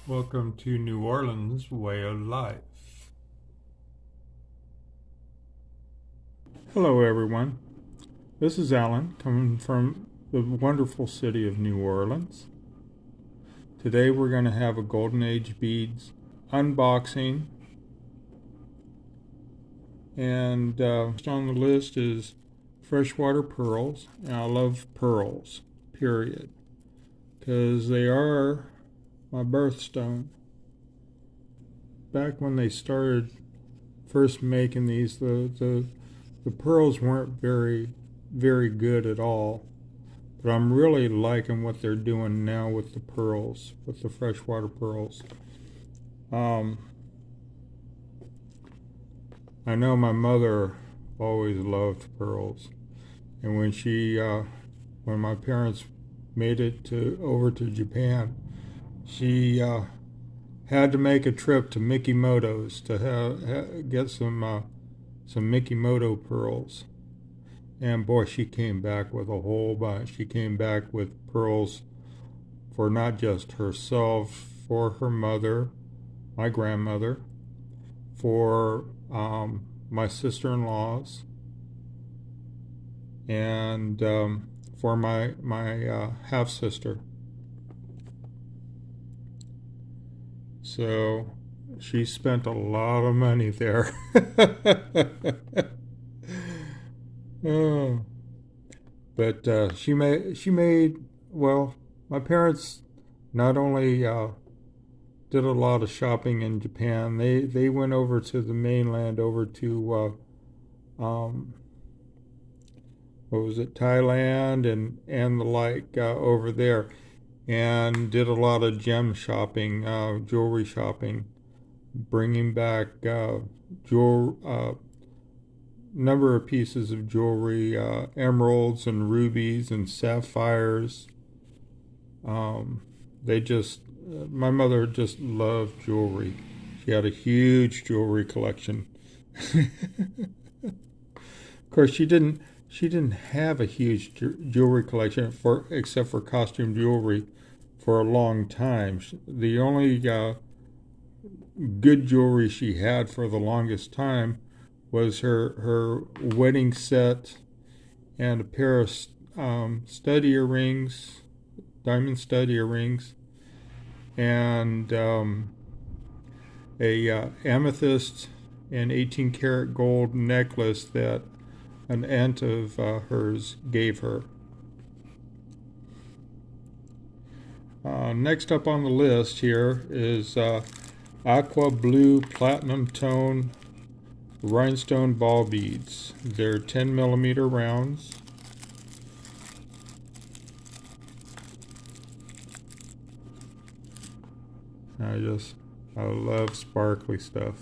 Welcome to New Orleans Way of Life. Hello, everyone. This is Alan coming from the wonderful city of New Orleans. Today we're going to have a Golden Age Beads unboxing. And first on the list is Freshwater Pearls. And I love pearls, period, because they are my birthstone. Back when they started first making these, the pearls weren't very good at all. But I'm really liking what they're doing now with the pearls, with the freshwater pearls. I know my mother always loved pearls, and when my parents made it over to Japan, she had to make a trip to Mikimoto's to get some Mikimoto pearls. And boy, she came back with a whole bunch. She came back with pearls for not just herself, for her mother, my grandmother, for my sister-in-laws, and for my half-sister. So she spent a lot of money there. Oh. But she made, well, my parents not only did a lot of shopping in Japan, they went over to the mainland, over to what was it, Thailand and the like, over there, and did a lot of gem shopping, jewelry shopping, bringing back number of pieces of jewelry, emeralds and rubies and sapphires. My mother just loved jewelry. She had a huge jewelry collection. Of course, she didn't have a huge jewelry collection except for costume jewelry for a long time. The only good jewelry she had for the longest time was her wedding set and a pair of stud earrings, diamond stud earrings, and a amethyst and 18 karat gold necklace that an aunt of hers gave her. Next up on the list here is aqua blue platinum tone rhinestone ball beads. They're 10 millimeter rounds. I love sparkly stuff.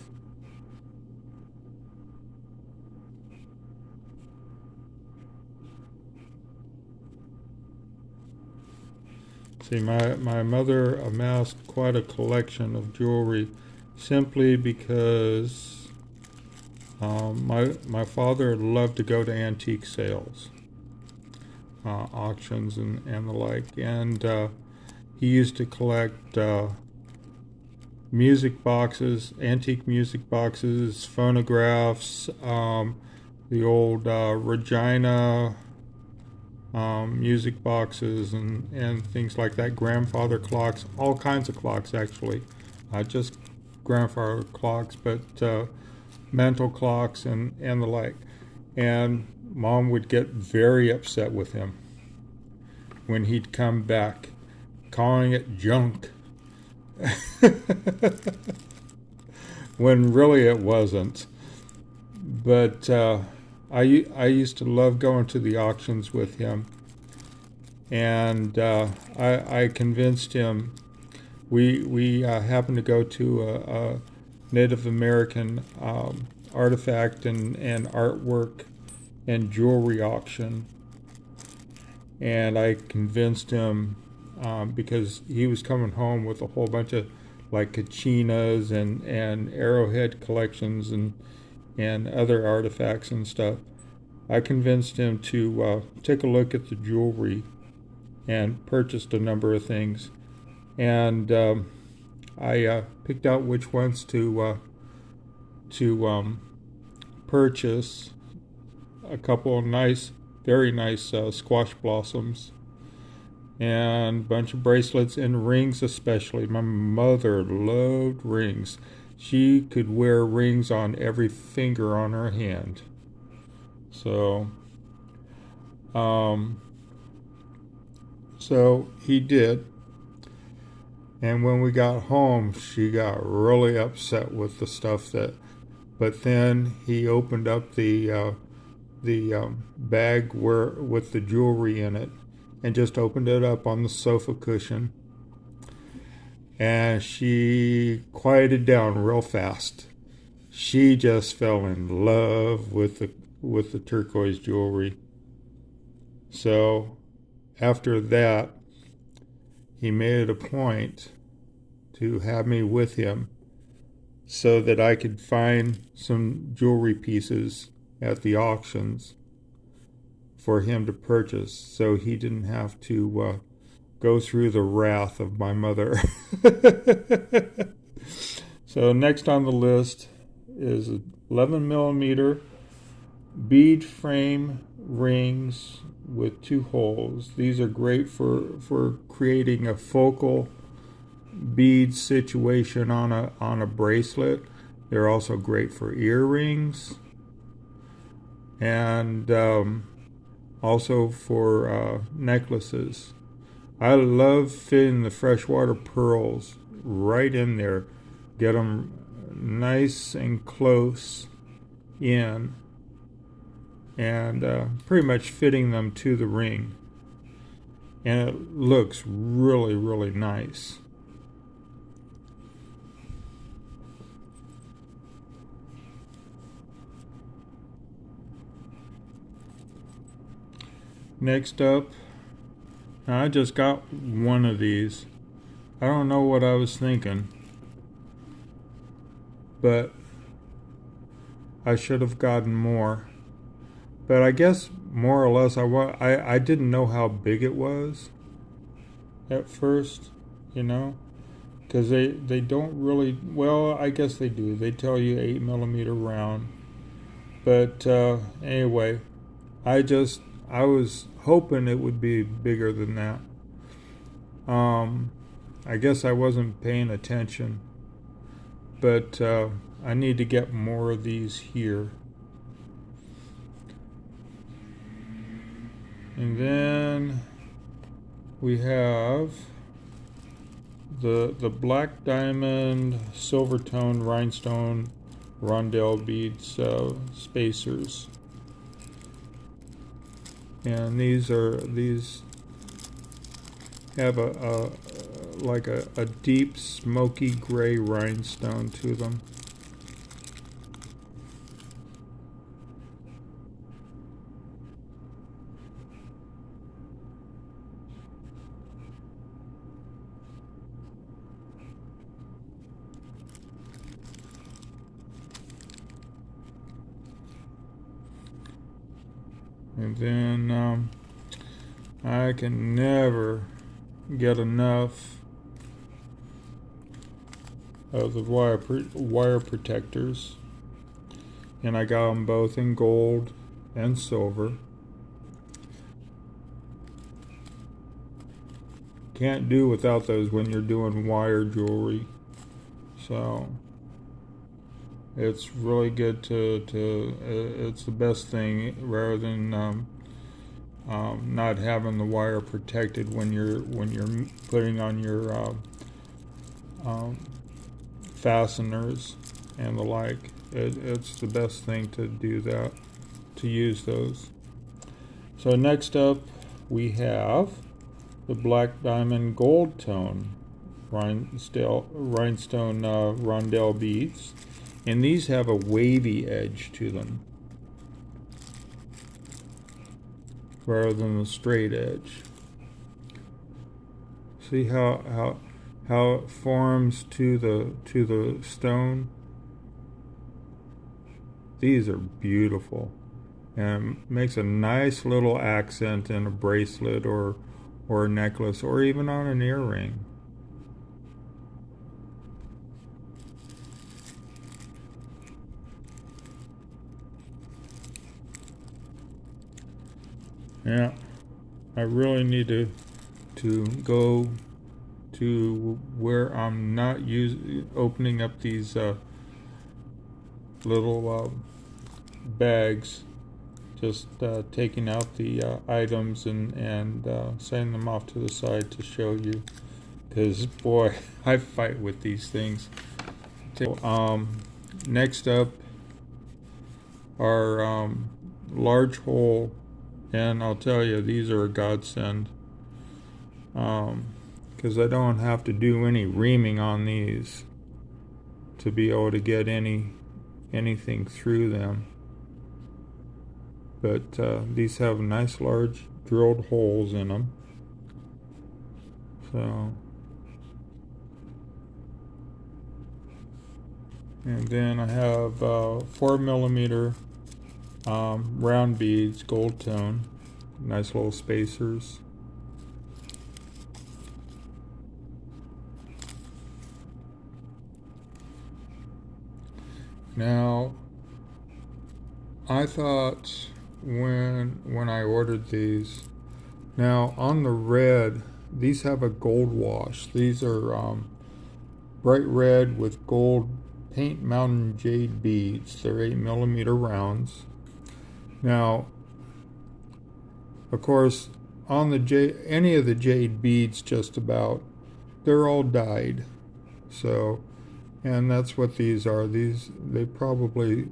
See, my mother amassed quite a collection of jewelry simply because my father loved to go to antique sales, auctions and the like, and he used to collect music boxes, antique music boxes, phonographs, the old Regina music boxes and things like that, grandfather clocks, all kinds of clocks actually, not just grandfather clocks, but mantle clocks and the like. And Mom would get very upset with him when he'd come back, calling it junk. When really it wasn't. But I used to love going to the auctions with him, and I convinced him. We happened to go to a Native American artifact and artwork and jewelry auction, and I convinced him because he was coming home with a whole bunch of like kachinas and arrowhead collections and other artifacts and stuff. I convinced him to take a look at the jewelry and purchased a number of things. And I picked out which ones to purchase. A couple of nice, very nice squash blossoms, and a bunch of bracelets and rings especially. My mother loved rings. She could wear rings on every finger on her hand. So he did. And when we got home, she got really upset with the stuff but then he opened up the bag with the jewelry in it, and just opened it up on the sofa cushion, and she quieted down real fast. She just fell in love with the turquoise jewelry. So after that, he made it a point to have me with him so that I could find some jewelry pieces at the auctions for him to purchase, so he didn't have to go through the wrath of my mother. So next on the list is 11 millimeter bead frame rings with 2 holes. These are great for creating a focal bead situation on a bracelet. They're also great for earrings, and also for necklaces. I love fitting the Freshwater Pearls right in there. Get them nice and close in, and pretty much fitting them to the ring. And it looks really, really nice. Next up, I just got one of these. I don't know what I was thinking, but I should have gotten more. But I guess more or less I didn't know how big it was at first, because they don't really, well, I guess they do. They tell you 8 millimeter round. But anyway, I was hoping it would be bigger than that. I guess I wasn't paying attention, but I need to get more of these here. And then we have the black diamond silver tone rhinestone rondelle beads spacers. And these have a deep smoky gray rhinestone to them. And then I can never get enough of the wire protectors, and I got them both in gold and silver. Can't do without those when you're doing wire jewelry, so it's really good it's the best thing, rather than not having the wire protected when you're putting on your fasteners and the like. It's the best thing to do that, to use those. So next up we have the black diamond gold tone rhinestone rondelle beads, and these have a wavy edge to them rather than the straight edge. See how it forms to the stone? These are beautiful, and makes a nice little accent in a bracelet or a necklace, or even on an earring. Yeah, I really need to go to where I'm not opening up these little bags, just taking out the items and setting them off to the side to show you, because boy, I fight with these things. Next up are large hole, and I'll tell you, these are a godsend, because I don't have to do any reaming on these to be able to get anything through them. But these have nice large drilled holes in them. So, and then I have 4mm round beads, gold tone, nice little spacers. Now, I thought when I ordered these, now on the red, these have a gold wash. These are bright red with gold paint mountain jade beads. They're 8mm rounds. Now, of course, on the any of the jade beads, just about, they're all dyed. So, and that's what these are. They probably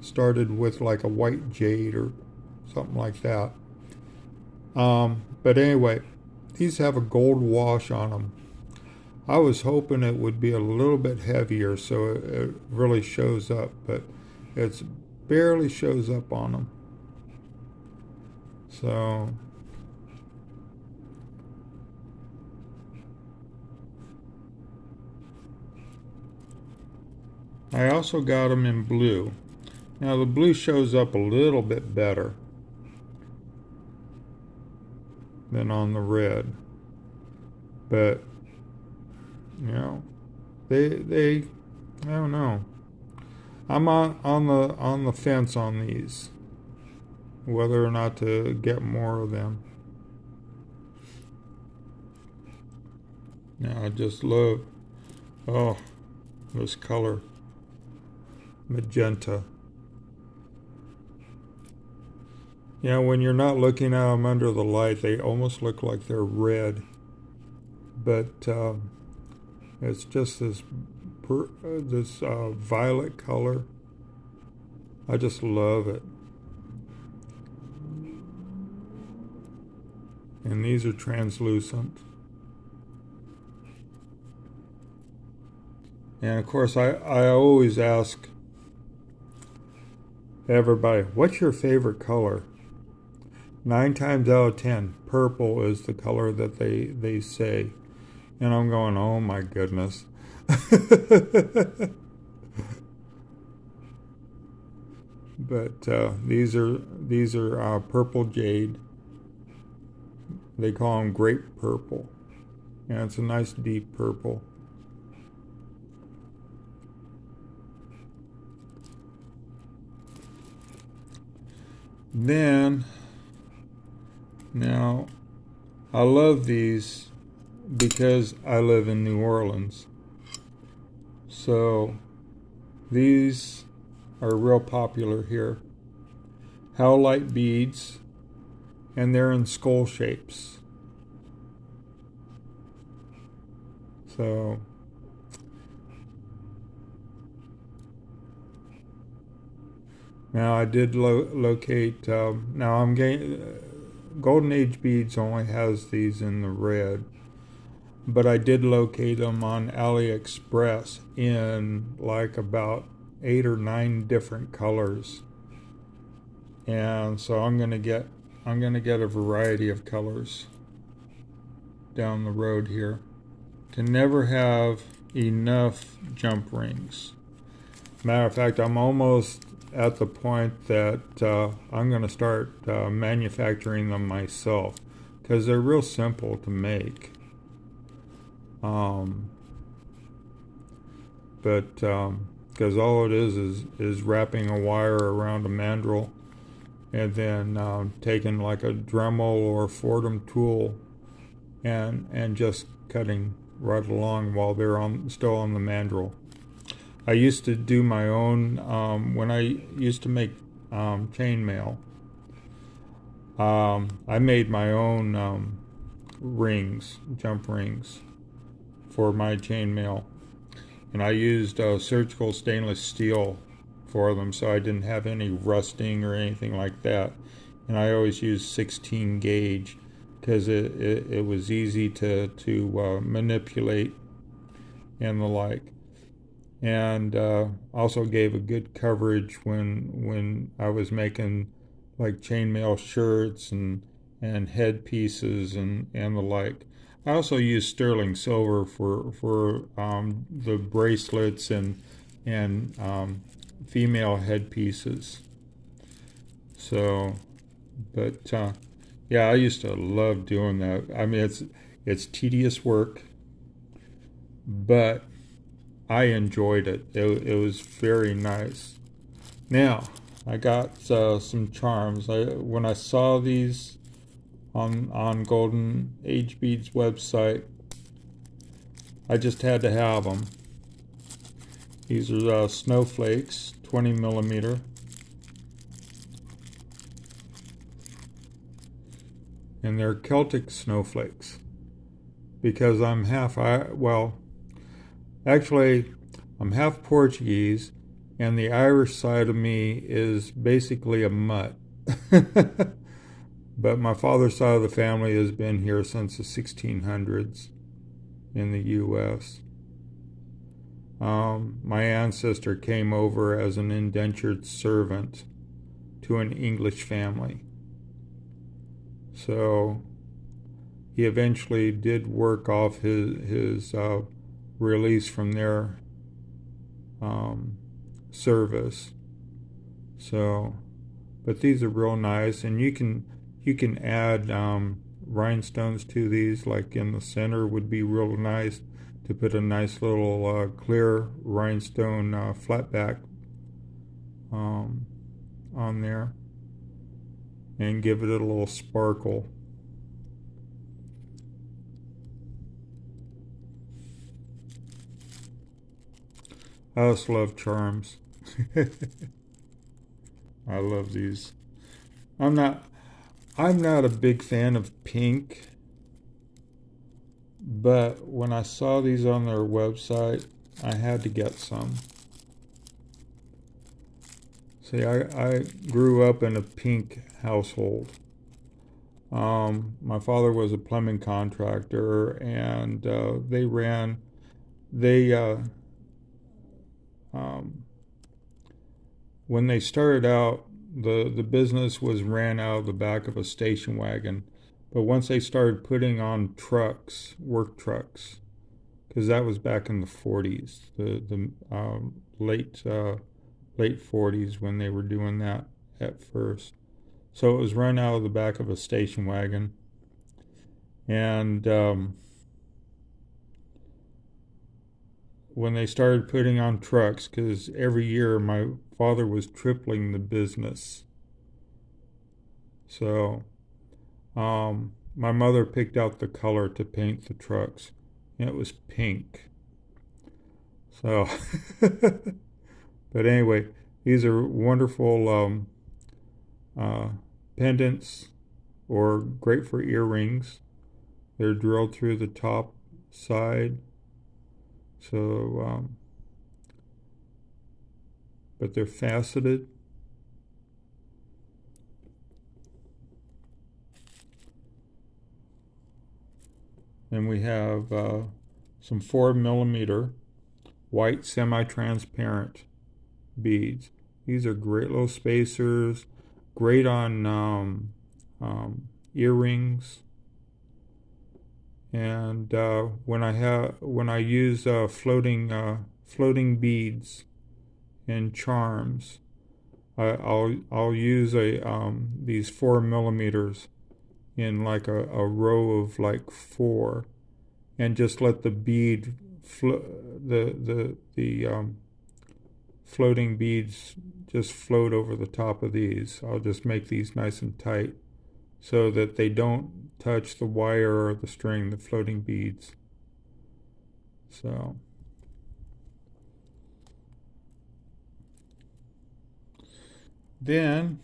started with like a white jade or something like that. But anyway, these have a gold wash on them. I was hoping it would be a little bit heavier so it really shows up, but it barely shows up on them. So I also got them in blue. Now the blue shows up a little bit better than on the red, but you know, they I don't know. I'm on the fence on these, whether or not to get more of them. Now I just love, oh, this color, magenta. Yeah, when you're not looking at them under the light, they almost look like they're red, but it's just this violet color. I just love it. And these are translucent. And of course, I always ask everybody, what's your favorite color? 9 times out of 10, purple is the color that they say. And I'm going, oh my goodness. But these are purple jade. They call them grape purple. And it's a nice deep purple. Then, now, I love these because I live in New Orleans. So, these are real popular here. Howlite beads, and they're in skull shapes. So, now I did locate, now I'm getting, Golden Age Beads only has these in the red, but I did locate them on AliExpress in like about 8 or 9 different colors. And so I'm gonna get a variety of colors down the road here. Can never have enough jump rings. Matter of fact, I'm almost at the point that I'm going to start manufacturing them myself, because they're real simple to make. But because all it is wrapping a wire around a mandrel and then taking like a Dremel or Fordham tool and just cutting right along while they're still on the mandrel. I used to do my own when I used to make chainmail. I made my own rings, jump rings, for my chainmail, and I used surgical stainless steel for them, so I didn't have any rusting or anything like that. And I always used 16 gauge because it was easy to manipulate and the like. And also gave a good coverage when I was making like chainmail shirts and headpieces and the like. I also used sterling silver for the bracelets and female headpieces. So, but yeah, I used to love doing that. I mean, it's tedious work, but I enjoyed it. It was very nice. Now, I got some charms. When I saw these on Golden Age Bead's website, I just had to have them. These are snowflakes, 20 millimeter. And they're Celtic snowflakes because I'm actually, I'm half Portuguese, and the Irish side of me is basically a mutt. But my father's side of the family has been here since the 1600s in the U.S. My ancestor came over as an indentured servant to an English family. So he eventually did work off his release from their service. So, but these are real nice, and you can add rhinestones to these. Like in the center would be real nice to put a nice little clear rhinestone flatback on there and give it a little sparkle. I just love charms. I love these. I'm not a big fan of pink, but when I saw these on their website, I had to get some. See, I grew up in a pink household. My father was a plumbing contractor, and when they started out, the business was ran out of the back of a station wagon. But once they started putting on trucks, work trucks, because that was back in the 40s, the late 40s when they were doing that at first. So it was run out of the back of a station wagon. And when they started putting on trucks, because every year my father was tripling the business. So my mother picked out the color to paint the trucks, and it was pink. So, but anyway, these are wonderful pendants, or great for earrings. They're drilled through the top side. So, but they're faceted. And we have some 4 millimeter white semi-transparent beads. These are great little spacers, great on earrings. And when I use floating beads and charms, I'll use these 4 millimeters in like a row of like 4, and just let the bead floating beads just float over the top of these. I'll just make these nice and tight so that they don't touch the wire or the string, the floating beads. So then,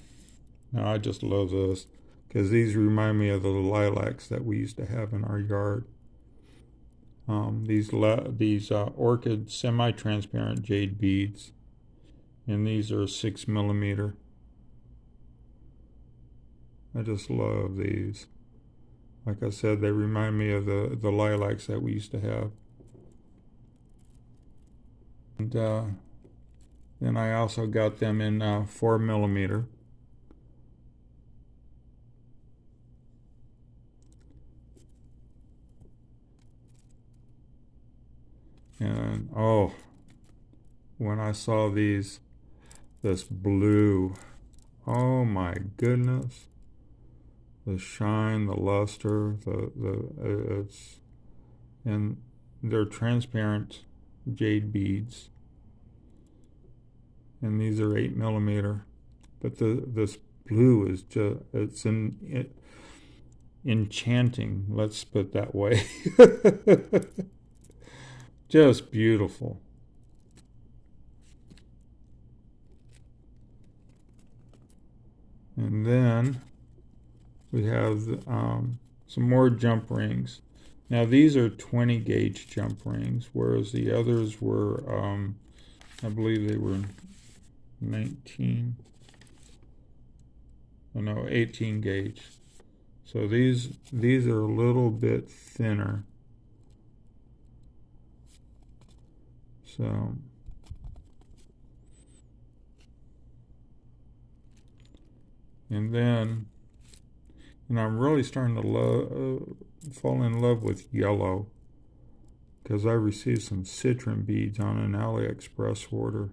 now I just love this because these remind me of the lilacs that we used to have in our yard. These orchid semi-transparent jade beads, and these are 6mm. I just love these. Like I said, they remind me of the lilacs that we used to have. And then I also got them in 4mm. And oh, when I saw this blue, oh my goodness, the shine, the luster, and they're transparent jade beads, and these are 8mm, but this blue is just enchanting. Let's put it that way. Just beautiful. And then we have some more jump rings. Now these are 20 gauge jump rings, whereas the others were, I believe they were 18 gauge. So these are a little bit thinner. So and I'm really starting to fall in love with yellow, because I received some citron beads on an AliExpress order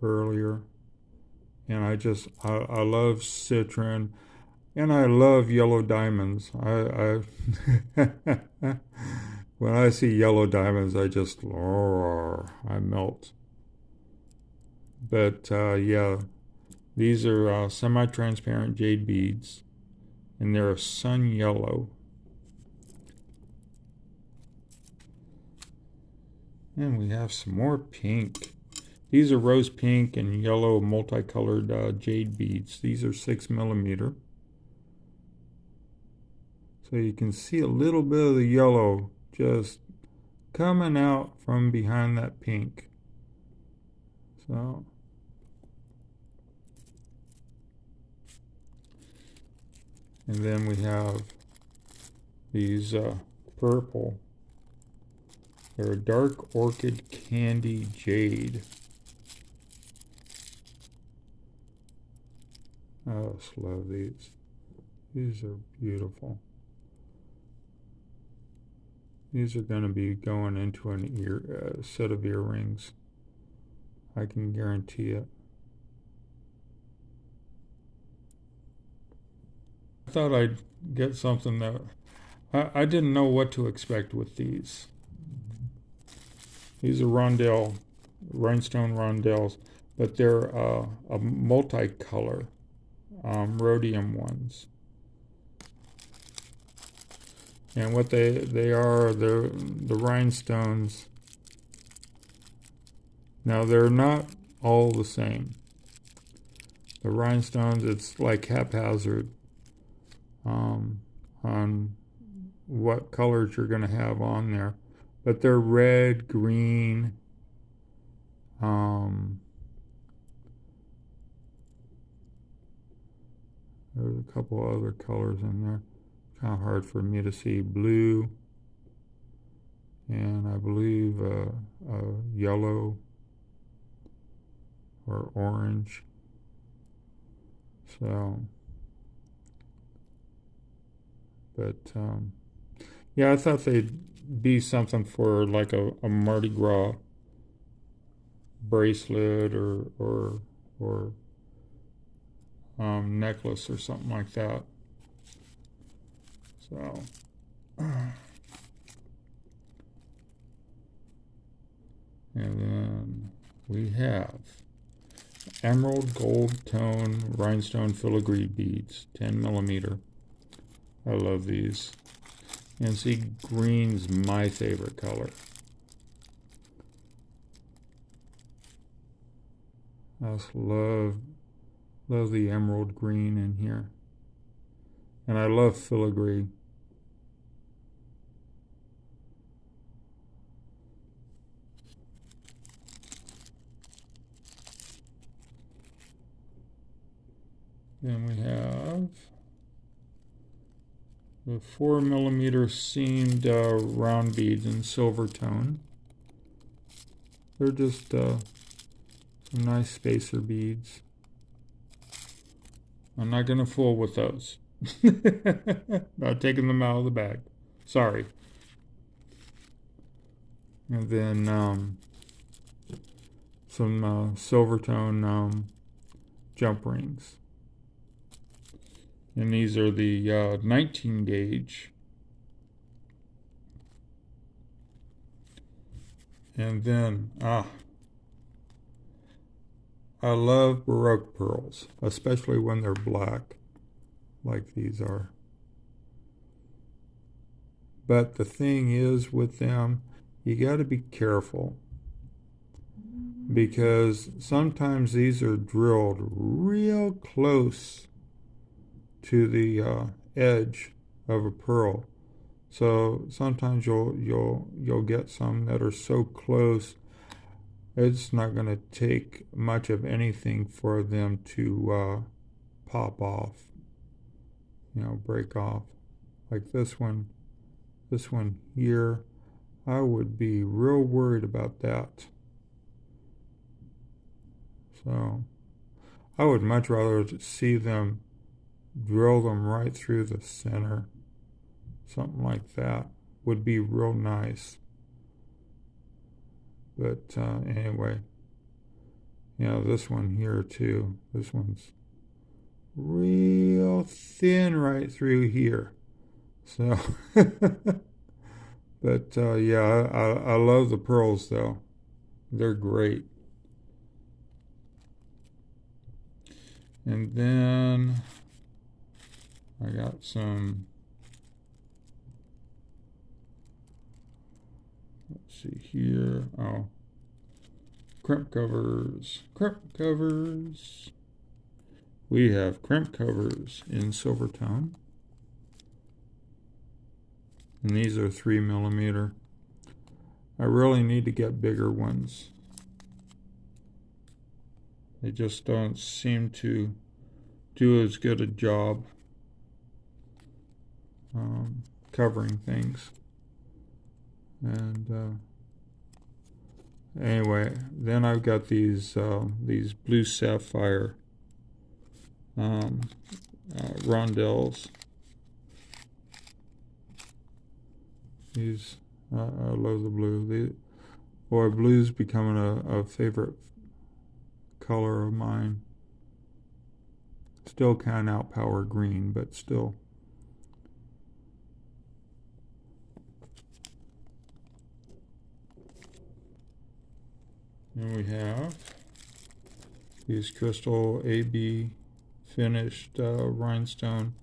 earlier, and I love citron, and I love yellow diamonds. I when I see yellow diamonds, I just I melt. But yeah, these are semi-transparent jade beads, and they're a sun yellow. And we have some more pink. These are rose pink and yellow multicolored jade beads. These are 6mm. So you can see a little bit of the yellow just coming out from behind that pink. So and then we have these purple. They're a dark orchid candy jade. I just love these. These are beautiful. These are going to be going into an set of earrings. I can guarantee it. I thought I'd get something that I didn't know what to expect with these. These are rhinestone rondelles, but they're a multicolor rhodium ones. And what they are, they're the rhinestones. Now they're not all the same. The rhinestones, it's like haphazard on what colors you're going to have on there. But they're red, green, there's a couple other colors in there. Kind of hard for me to see. Blue, and I believe yellow or orange. So, but yeah, I thought they'd be something for like a Mardi Gras bracelet or necklace or something like that. So and then we have emerald gold tone rhinestone filigree beads, 10 millimeter. I love these. And see, green's my favorite color. I just love the emerald green in here. And I love filigree. Then we have the 4 millimeter seamed round beads in silver tone. They're just some nice spacer beads. I'm not going to fool with those. Not taking them out of the bag. Sorry. And then some silver tone jump rings. And these are the 19 gauge. And then, I love Baroque pearls, especially when they're black, like these are. But the thing is with them, you got to be careful, because sometimes these are drilled real close to the edge of a pearl. So sometimes you'll get some that are so close, it's not going to take much of anything for them to pop off, break off. Like this one here, I would be real worried about that. So I would much rather see them drill them right through the center. Something like that would be real nice. But anyway, this one here too. This one's real thin right through here. So, but yeah, I love the pearls though. They're great. And then I got some, let's see here, Crimp Covers. Crimp Covers. We have Crimp Covers in silver tone. And these are 3 millimeter. I really need to get bigger ones. They just don't seem to do as good a job covering things. And anyway, then I've got these blue sapphire rondelles. These I love the blue. Blue's becoming a favorite color of mine. Still can't outpower green, but still. And we have these crystal AB finished rhinestone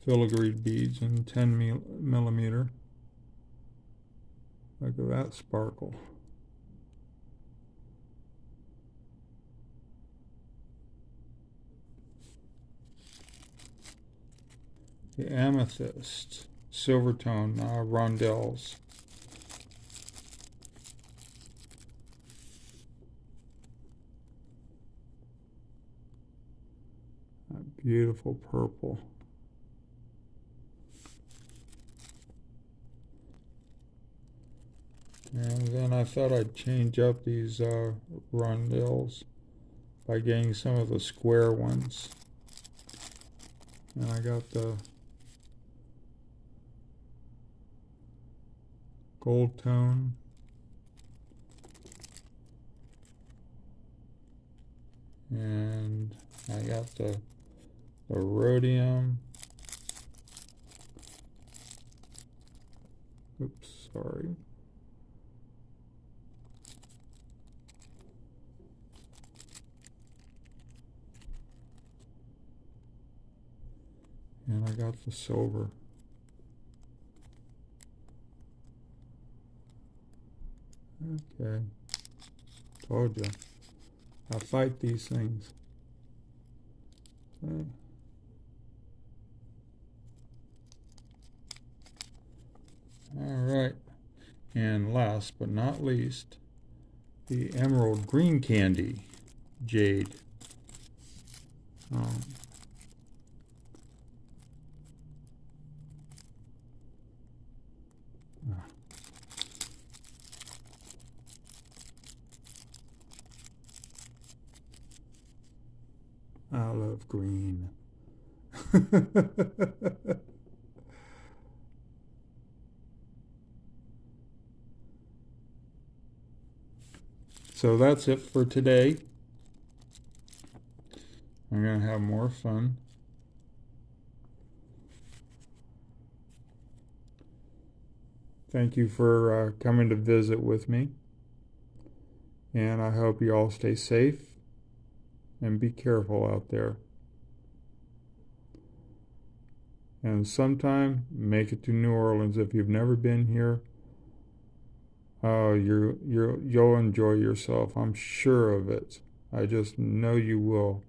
filigree beads in 10 millimeter. Look at that sparkle. The amethyst silver tone rondelles. That beautiful purple. And then I thought I'd change up these rondelles by getting some of the square ones. And I got the gold tone. And I got the rhodium. Oops, sorry. And I got the silver. Okay. Told you. I fight these things. Okay. All right. And last but not least, the emerald green candy, Jade. I love green. So that's it for today. I'm going to have more fun. Thank you for coming to visit with me. And I hope you all stay safe and be careful out there. And sometime make it to New Orleans if you've never been here. Oh, you'll enjoy yourself. I'm sure of it. I just know you will.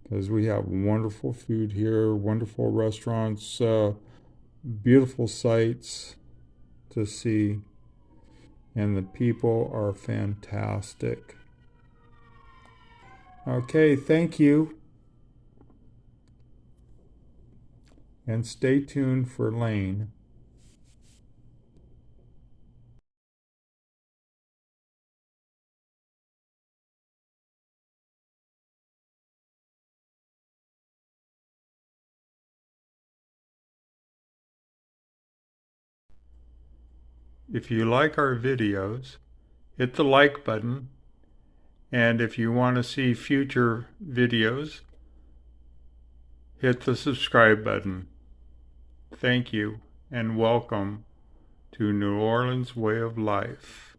Because we have wonderful food here, wonderful restaurants, beautiful sights to see, and the people are fantastic. Okay, thank you. And stay tuned for Lane. If you like our videos, hit the like button. And if you want to see future videos, hit the subscribe button. Thank you and welcome to New Orleans Way of Life.